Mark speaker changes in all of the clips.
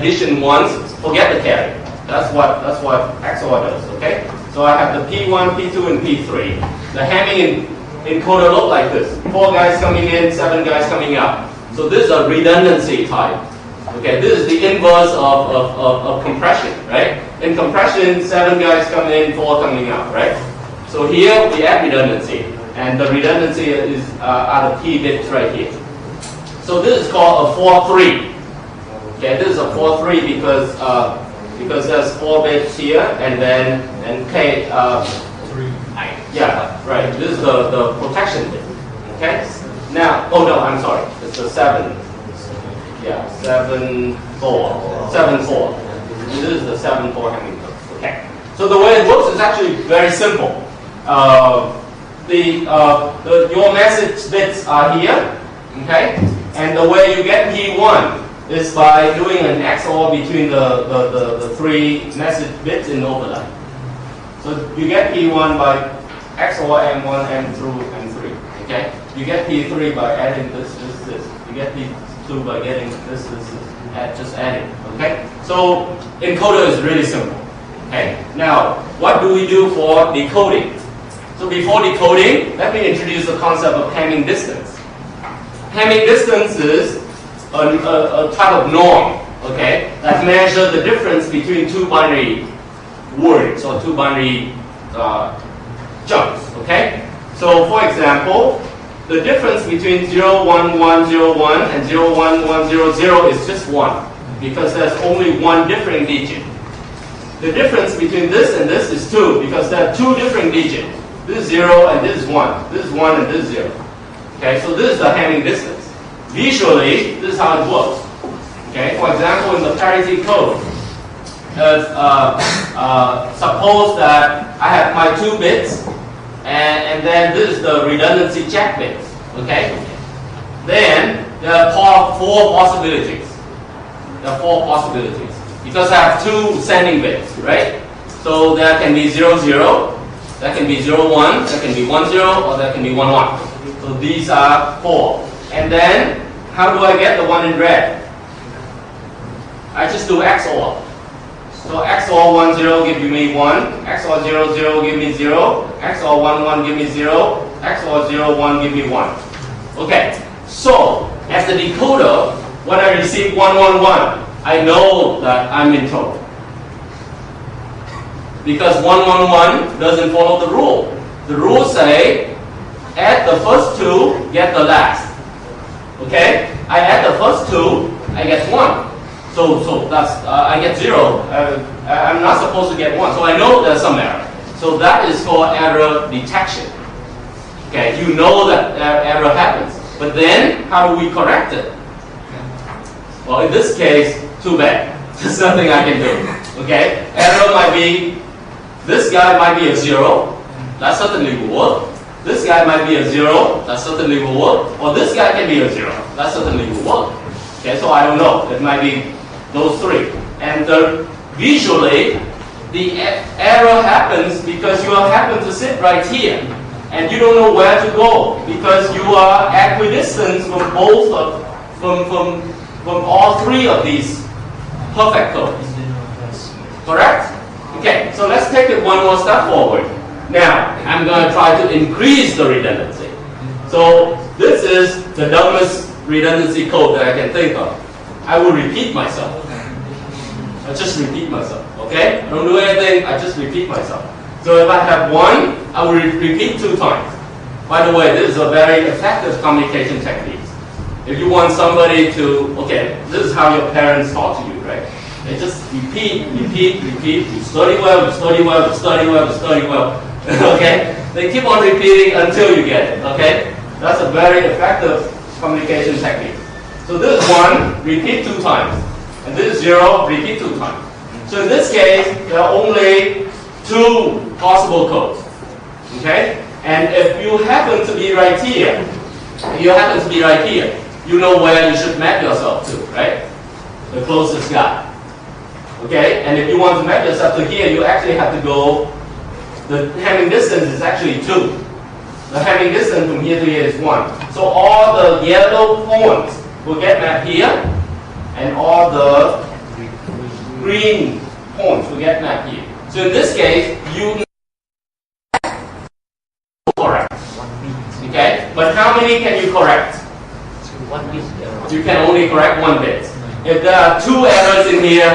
Speaker 1: addition once, forget the carry. That's what XOR does, okay? So I have the P1, P2, and P3. The Hamming encoder look like this. 4 guys coming in, 7 guys coming out. So this is a redundancy type. Okay, this is the inverse of compression, right? In compression, 7 guys come in, 4 coming out, right? So here we add redundancy, and the redundancy is are the P bits right here. So this is called a 4-3. Okay, this is a 4-3 because there's 4 bits here, and then K.
Speaker 2: 3.
Speaker 1: Yeah, right. This is the protection bit. Okay. Now, oh no, I'm sorry. It's a 7. Yeah, 7-4. 7-4. This is the 7-4 Hamming code. Okay. So the way it works is actually very simple. Your message bits are here. Okay. And the way you get P1 is by doing an XOR between the 3 message bits in overlap. So you get P1 by XOR M1, M through M3. Okay? You get P3 by adding this. You get P2 by getting this. Just adding. Okay? So encoder is really simple. Okay? Now, what do we do for decoding? So before decoding, let me introduce the concept of Hamming distance. Hamming distance is a type of norm, okay, that measures the difference between 2 binary words or 2 binary jumps, okay? So for example, the difference between 01101 and 01100 is just 1 because there's only one different digit. The difference between this and this is 2 because there are 2 different digits. This is 0 and this is 1. This is 1 and this is 0. Okay, so this is the Hamming distance. Visually, this is how it works. Okay, for example, in the parity code, suppose that I have my 2 bits, and then this is the redundancy check bits. Okay, then there are 4 possibilities. There are 4 possibilities because I have 2 sending bits, right? So there can be 00, there can be 01, there can be 10, or there can be 11. So these are 4. And then, how do I get the one in red? I just do XOR. So XOR 10 give me 1, XOR 00 give me 0, XOR 11 give me 0, XOR 01 give me 1. Okay, so as the decoder, when I receive 111, I know that I'm in trouble. Because 111 doesn't follow the rule. The rules say, add the first 2, get the last. Okay? I add the first 2, I get 1. So that's I get 0. I'm not supposed to get 1. So I know there's some error. So that is called error detection. Okay? You know that error happens. But then, how do we correct it? Well, in this case, too bad. There's nothing I can do. Okay? Error might be, this guy might be a 0. That certainly will work. This guy might be a 0, that certainly will work. Or this guy can be a 0, that certainly will work. Okay, so I don't know. It might be those 3. And visually, the error happens because you happen to sit right here. And you don't know where to go because you are equidistant from both from all 3 of these perfect codes. Correct? Okay, so let's take it one more step forward. Now, I'm going to try to increase the redundancy. So, this is the dumbest redundancy code that I can think of. I will repeat myself. I just repeat myself, okay? I don't do anything, I just repeat myself. So if I have 1, I will repeat 2 times. By the way, this is a very effective communication technique. If you want somebody to, okay, this is how your parents talk to you, right? They just repeat, you study well, you study well, you study well, you study well. Okay? They keep on repeating until you get it. Okay? That's a very effective communication technique. So this is 1, repeat 2 times. And this is 0, repeat 2 times. So in this case, there are only 2 possible codes. Okay? And if you happen to be right here, you know where you should map yourself to, right? The closest guy. Okay? And if you want to map yourself to here, you actually have to go, the Hamming distance is actually 2. The Hamming distance from here to here is 1. So all the yellow points will get mapped here, and all the green points will get mapped here. So in this case, you correct. Okay? But how many can you correct? You can only correct 1 bit. If there are 2 errors in here,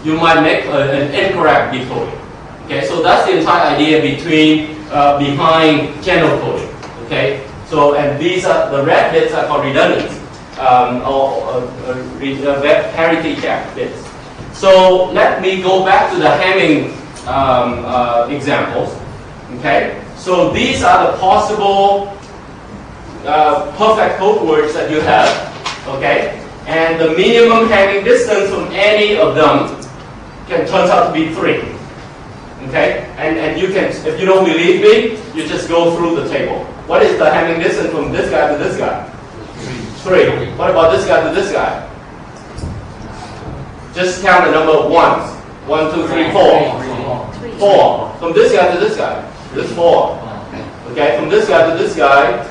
Speaker 1: you might make an incorrect decoding. Okay, so that's the entire idea behind channel coding. Okay, so and these are the red bits are called redundant or parity check bits. So let me go back to the Hamming examples. Okay, so these are the possible perfect code words that you have. Okay, and the minimum Hamming distance from any of them turns out to be 3. Okay, and you can, if you don't believe me, you just go through the table. What is the Hamming distance from this guy to this guy? 3. What about this guy to this guy? Just count the number of ones. 1, 2, 3, 4. 4. From this guy to this guy. This 4. Okay, from this guy to this guy.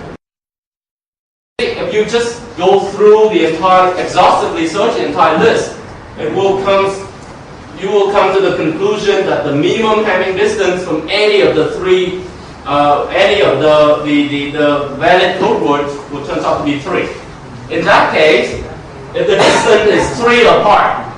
Speaker 1: If you just go through the entire, exhaustively search the entire list, you will come to the conclusion that the minimum Hamming distance from any of the 3, any of the valid code words will turn out to be 3. In that case, if the distance is 3 apart,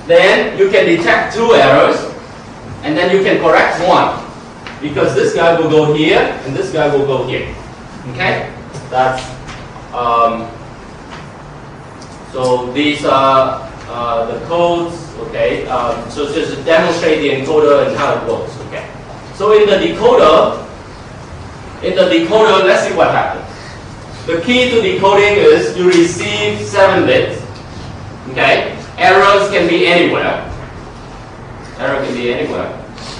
Speaker 1: then you can detect 2 errors, and then you can correct 1, because this guy will go here and this guy will go here. Okay, that's so these are the codes. Okay, so just to demonstrate the encoder and how it works. Okay, so in the decoder, let's see what happens. The key to decoding is you receive 7 bits. Okay, errors can be anywhere.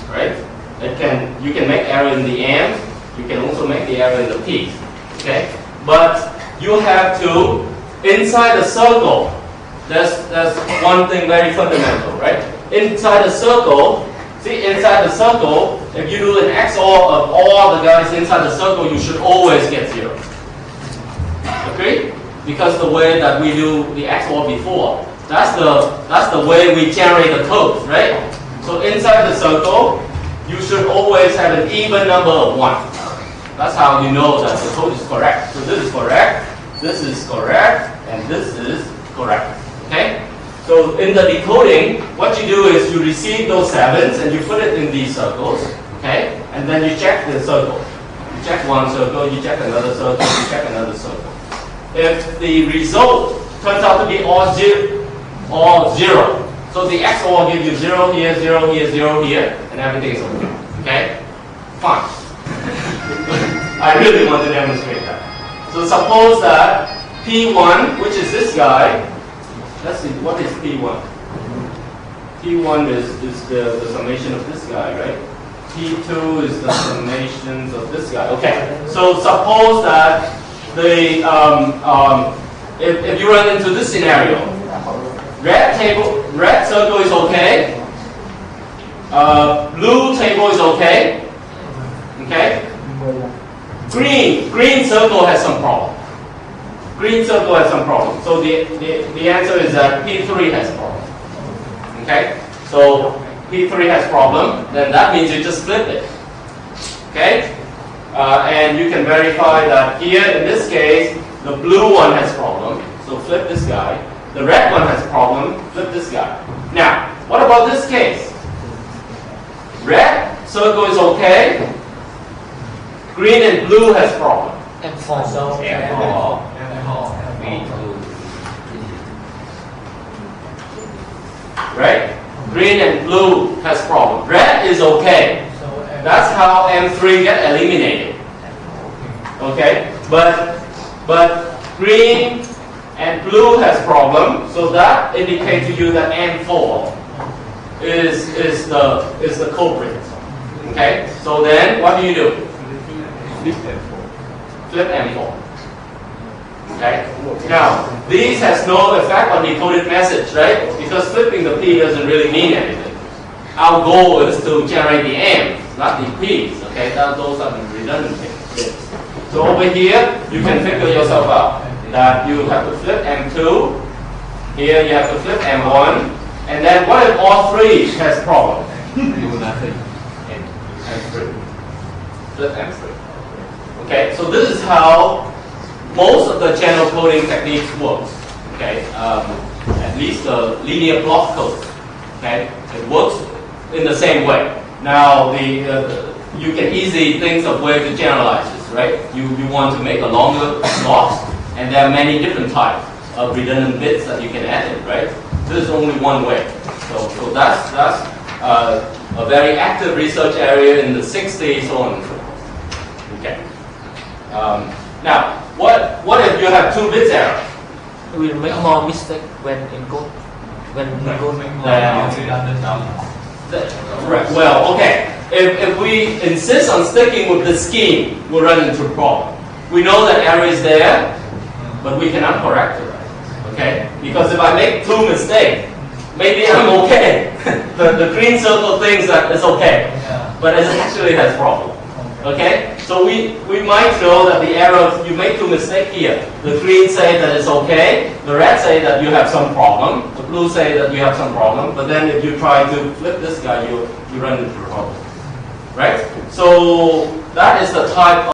Speaker 1: Right? You can make error in the AND. You can also make the error in the P. Okay, but you have to, inside the circle, there's one thing very fundamental, right? Inside the circle, if you do an XOR of all the guys inside the circle, you should always get 0. Okay? Because the way that we do the XOR before, that's the way we generate the codes, right? So inside the circle, you should always have an even number of 1. That's how you know that the code is correct. So this is correct, and this is correct. Okay? So in the decoding, what you do is you receive those 7s and you put it in these circles. Okay? And then you check the circle. You check one circle, you check another circle, you check another circle. If the result turns out to be all 0, so the XOR gives you 0 here, 0 here, 0 here, and everything is okay. Okay? Fine. I really want to demonstrate that. So suppose that P1, which is this guy, let's see, what is P1? P1 is the summation of this guy, right? P2 is the summations of this guy. Okay, so suppose that if you run into this scenario, red circle is okay, blue table is okay, okay? Green circle has some problem. So the answer is that P3 has problem. Okay? So P3 has problem, then that means you just flip it. Okay? And you can verify that here in this case, the blue one has problem. So flip this guy. The red one has problem. Flip this guy. Now, what about this case? Red circle is okay. Green and blue has problem. Right? Green and blue has problem. Red is okay. That's how M3 get eliminated. Okay? But green and blue has problem, so that indicates to you that M4 is the culprit. Okay? So then what do? Flip M4. Okay? Now, these has no effect on decoded message, right? Because flipping the P doesn't really mean anything. Our goal is to generate the M, not the P's. Okay? Those are the redundant bits. So So over here, you can figure yourself out that you have to flip M2. Here you have to flip M1. And then what if all three has problem? M3. Flip M3. Okay, so this is how most of the channel coding techniques works. Okay, at least the linear block code. Okay, it works in the same way. Now you can easily think of way to generalize this, right? You want to make a longer blocks, and there are many different types of redundant bits that you can add in, right? This is only one way. So that's a very active research area in the 60s, so on and so forth. Okay. Now, what if you have 2 bits error?
Speaker 2: We will make more mistake when encode.
Speaker 1: Well, okay. If we insist on sticking with the scheme, we'll run into a problem. We know that error is there, but we cannot correct it. Okay? Because if I make 2 mistakes, maybe I'm okay. the green circle thinks that it's okay, but it actually has problem. Okay? So we might know that the error, you make 2 mistakes here. The green say that it's okay, the red say that you have some problem, the blue say that you have some problem, but then if you try to flip this guy, you run into a problem. Right? So that is the type of